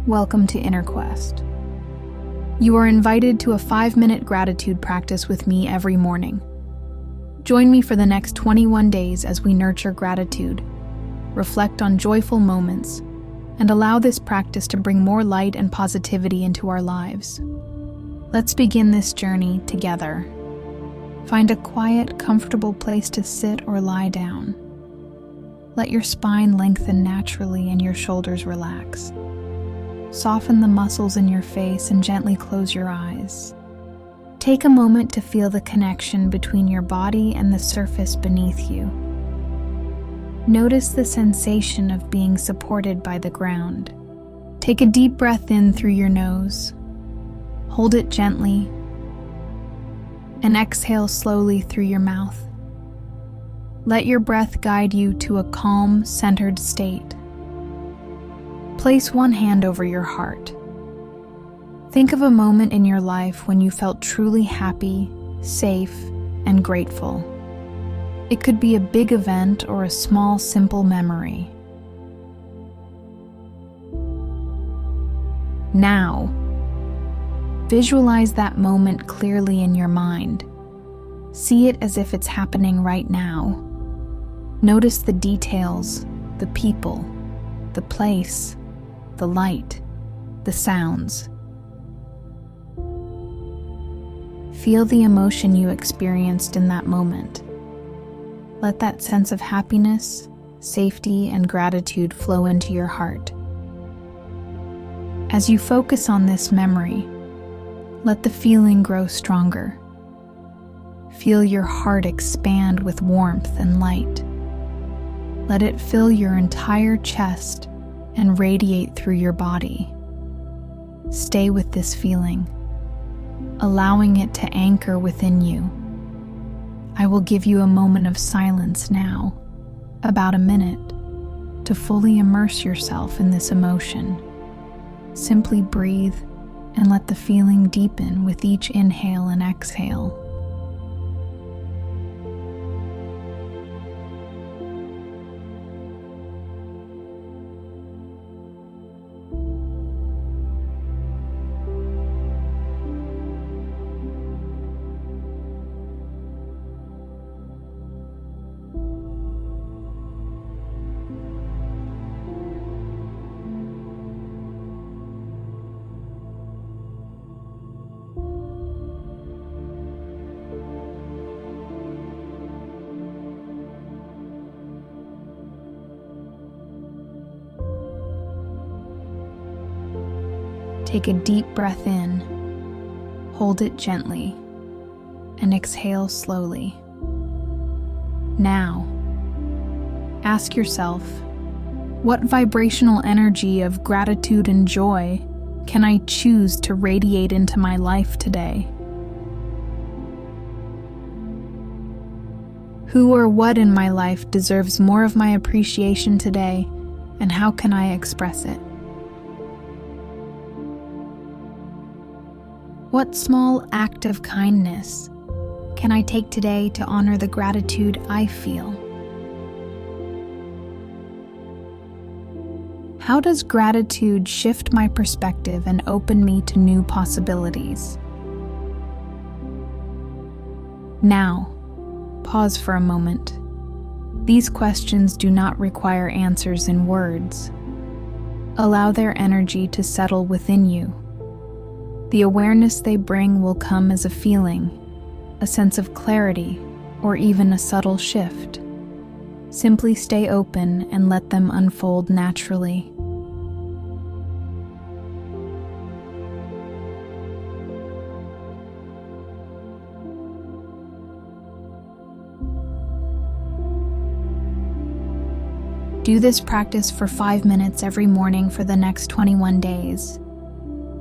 Welcome to Inner Quest. You are invited to a 5-minute gratitude practice with me every morning. Join me for the next 21 days as we nurture gratitude, reflect on joyful moments, and allow this practice to bring more light and positivity into our lives. Let's begin this journey together. Find a quiet, comfortable place to sit or lie down. Let your spine lengthen naturally and your shoulders relax. Soften the muscles in your face and gently close your eyes. Take a moment to feel the connection between your body and the surface beneath you. Notice the sensation of being supported by the ground. Take a deep breath in through your nose. Hold it gently, and exhale slowly through your mouth. Let your breath guide you to a calm, centered state. Place one hand over your heart. Think of a moment in your life when you felt truly happy, safe, and grateful. It could be a big event or a small, simple memory. Now, visualize that moment clearly in your mind. See it as if it's happening right now. Notice the details, the people, the place, the light, the sounds. Feel the emotion you experienced in that moment. Let that sense of happiness, safety, and gratitude flow into your heart. As you focus on this memory, let the feeling grow stronger. Feel your heart expand with warmth and light. Let it fill your entire chest and radiate through your body. Stay with this feeling, allowing it to anchor within you. I will give you a moment of silence now, about a minute, to fully immerse yourself in this emotion. Simply breathe and let the feeling deepen with each inhale and exhale. Take a deep breath in, hold it gently, and exhale slowly. Now, ask yourself, what vibrational energy of gratitude and joy can I choose to radiate into my life today? Who or what in my life deserves more of my appreciation today, and how can I express it? What small act of kindness can I take today to honor the gratitude I feel? How does gratitude shift my perspective and open me to new possibilities? Now, pause for a moment. These questions do not require answers in words. Allow their energy to settle within you. The awareness they bring will come as a feeling, a sense of clarity, or even a subtle shift. Simply stay open and let them unfold naturally. Do this practice for 5 minutes every morning for the next 21 days.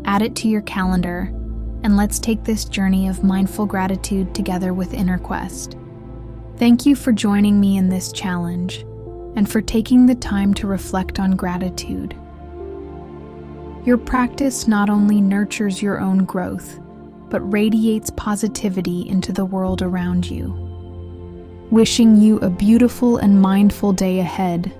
Add it to your calendar, and let's take this journey of mindful gratitude together with Inner Quest. Thank you for joining me in this challenge, and for taking the time to reflect on gratitude. Your practice not only nurtures your own growth, but radiates positivity into the world around you. Wishing you a beautiful and mindful day ahead.